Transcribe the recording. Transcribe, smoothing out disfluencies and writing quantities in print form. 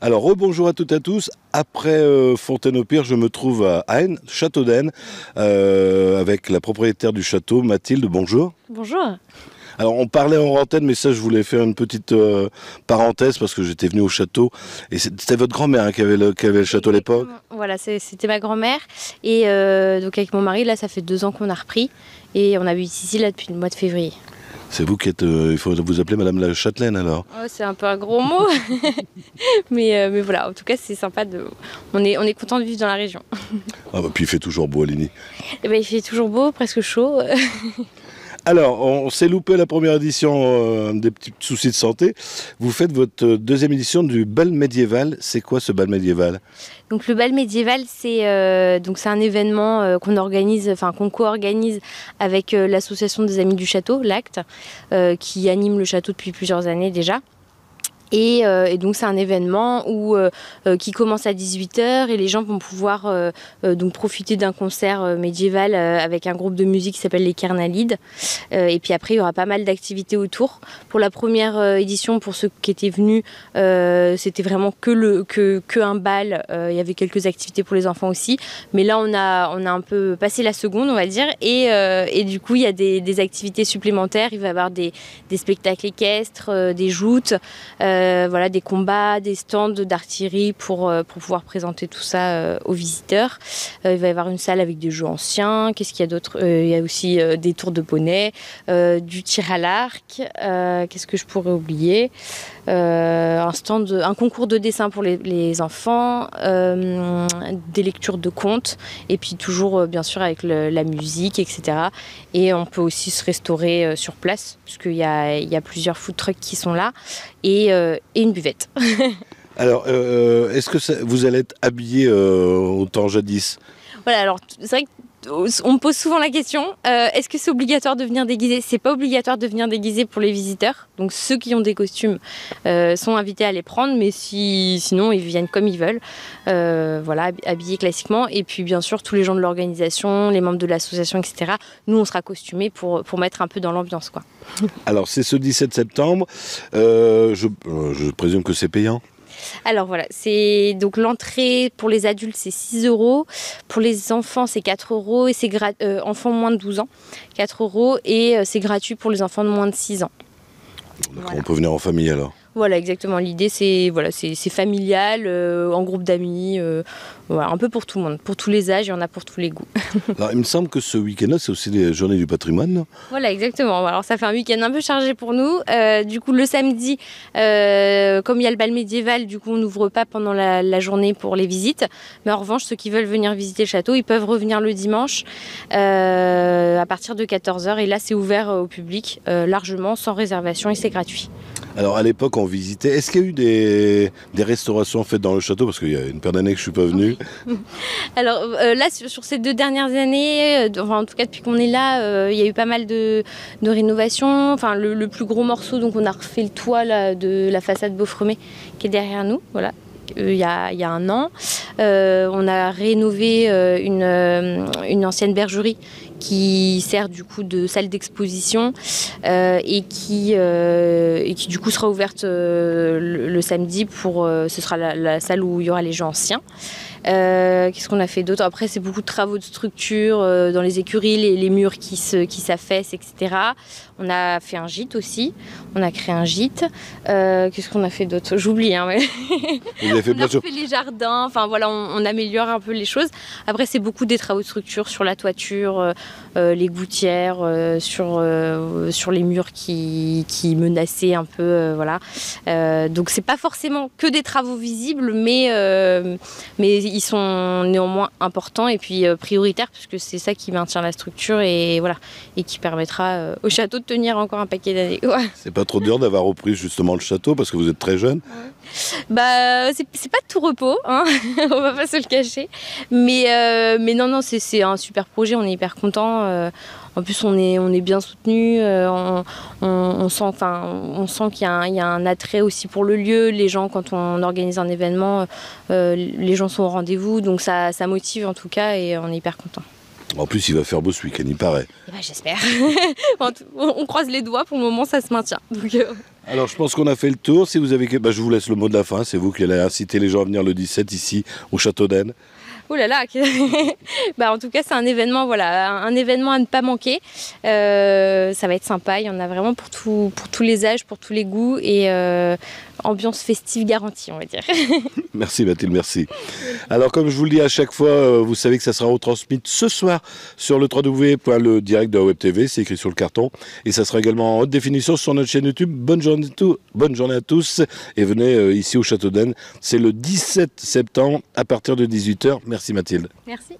Alors, rebonjour à toutes et à tous. Après Fontaine-au-Pire, je me trouve à Aisne, Château d'Aisne, avec la propriétaire du château, Mathilde. Bonjour. Bonjour. Alors, on parlait en antenne, mais ça, je voulais faire une petite parenthèse parce que j'étais venu au château. Et c'était votre grand-mère qui avait le château à l'époque. Voilà, c'était ma grand-mère. Et donc avec mon mari, là, ça fait 2 ans qu'on a repris. Et on habite ici là, depuis le mois de février. C'est vous qui êtes... il faut vous appeler Madame la Châtelaine, alors. Oh, c'est un peu un gros mot. mais voilà, en tout cas, c'est sympa. On est content de vivre dans la région. Ah bah, puis il fait toujours beau à Ligny. Et ben, il fait toujours beau, presque chaud. Alors, on s'est loupé la première édition des petits soucis de santé. Vous faites votre deuxième édition du bal médiéval. C'est quoi ce bal médiéval ? Donc le bal médiéval, c'est un événement qu'on organise, enfin qu'on co-organise avec l'association des Amis du Château, l'Acte, qui anime le château depuis plusieurs années déjà. Et donc c'est un événement qui commence à 18h et les gens vont pouvoir donc profiter d'un concert médiéval avec un groupe de musique qui s'appelle les Kernalides. Et puis après il y aura pas mal d'activités autour. Pour la première édition, pour ceux qui étaient venus, c'était vraiment que un bal. Il y avait quelques activités pour les enfants aussi. Mais là on a un peu passé la seconde, on va dire. Et du coup il y a des activités supplémentaires. Il va y avoir des spectacles équestres, des joutes. Voilà, des combats, des stands d'artillerie pour pouvoir présenter tout ça aux visiteurs. Il va y avoir une salle avec des jeux anciens. Qu'est-ce qu'il y a d'autre ? Il y a aussi des tours de poney, du tir à l'arc. Qu'est-ce que je pourrais oublier ? Un concours de dessin pour les enfants, des lectures de contes, et puis toujours bien sûr avec la musique, etc. Et on peut aussi se restaurer sur place, puisqu'il y a plusieurs food trucks qui sont là, et une buvette. Alors, est-ce que vous allez être habillé au temps jadis ? Voilà, alors c'est vrai qu'on me pose souvent la question, est-ce que c'est obligatoire de venir déguisé ? C'est pas obligatoire de venir déguisé pour les visiteurs. Donc ceux qui ont des costumes sont invités à les prendre, mais sinon ils viennent comme ils veulent, voilà, habillés classiquement. Et puis bien sûr tous les gens de l'organisation, les membres de l'association, etc. Nous on sera costumés pour mettre un peu dans l'ambiance, quoi. Alors c'est ce 17 septembre, je présume que c'est payant. Alors voilà, c'est donc l'entrée pour les adultes c'est 6 €, pour les enfants c'est 4 € et c'est enfants moins de 12 ans, 4 € et c'est gratuit pour les enfants de moins de 6 ans. D'accord, Voilà. On peut venir en famille alors. Voilà, exactement. L'idée, c'est familial, en groupe d'amis, voilà, un peu pour tout le monde, pour tous les âges, il y en a pour tous les goûts. Alors, il me semble que ce week-end-là, c'est aussi les Journées du patrimoine. Non ? Voilà, exactement. Alors, ça fait un week-end un peu chargé pour nous. Du coup, le samedi, comme il y a le bal médiéval, du coup, on n'ouvre pas pendant la journée pour les visites. Mais en revanche, ceux qui veulent venir visiter le château, ils peuvent revenir le dimanche à partir de 14h. Et là, c'est ouvert au public largement, sans réservation et c'est gratuit. Alors à l'époque on visitait, est-ce qu'il y a eu des restaurations faites dans le château ? Parce qu'il y a une paire d'années que je ne suis pas venu. Alors là, sur ces 2 dernières années, en tout cas depuis qu'on est là, il y a eu pas mal de rénovations. Enfin, le plus gros morceau, donc on a refait le toit là, de la façade Beaufremet qui est derrière nous, voilà. Il y a 1 an. On a rénové une ancienne bergerie qui sert du coup de salle d'exposition et qui du coup sera ouverte le samedi ce sera la salle où il y aura les jeux anciens. Qu'est-ce qu'on a fait d'autre ? Après, c'est beaucoup de travaux de structure dans les écuries, les murs qui s'affaissent, etc. On a fait un gîte aussi. On a créé un gîte. Qu'est-ce qu'on a fait d'autre ? J'oublie. Hein, mais Vous avez fait on a fait les jardins. Enfin voilà, on améliore un peu les choses. Après, c'est beaucoup des travaux de structure sur la toiture, les gouttières, sur les murs qui menaçaient un peu. Voilà. Donc, c'est pas forcément que des travaux visibles, mais ils sont néanmoins importants et puis prioritaires puisque c'est ça qui maintient la structure et voilà, et qui permettra au château de tenir encore un paquet d'années. Ouais. C'est pas trop dur d'avoir repris justement le château parce que vous êtes très jeune ? Ouais. Bah c'est pas de tout repos, hein. On va pas se le cacher, mais non c'est un super projet, on est hyper contents. En plus, on est bien soutenus. On sent qu'il y a un attrait aussi pour le lieu. Les gens, quand on organise un événement, les gens sont au rendez-vous. Donc ça motive en tout cas et on est hyper contents. En plus, il va faire beau ce week-end, il paraît. Eh ben, j'espère. On croise les doigts, pour le moment, ça se maintient. Donc, Alors, je pense qu'on a fait le tour. Si vous avez... je vous laisse le mot de la fin. C'est vous qui allez inciter les gens à venir le 17 ici, au Château d'Aisne. Oh là là. En tout cas, c'est un événement, voilà, un événement à ne pas manquer. Ça va être sympa. Il y en a vraiment pour tous les âges, pour tous les goûts et ambiance festive garantie, on va dire. Merci Mathilde, merci. Alors, comme je vous le dis à chaque fois, vous savez que ça sera retransmis ce soir sur le www.ledirect de la Web TV. C'est écrit sur le carton. Et ça sera également en haute définition sur notre chaîne YouTube. Bonne journée à tous. Et venez ici au Château d'Aisne. C'est le 17 septembre à partir de 18h. Merci Mathilde. Merci.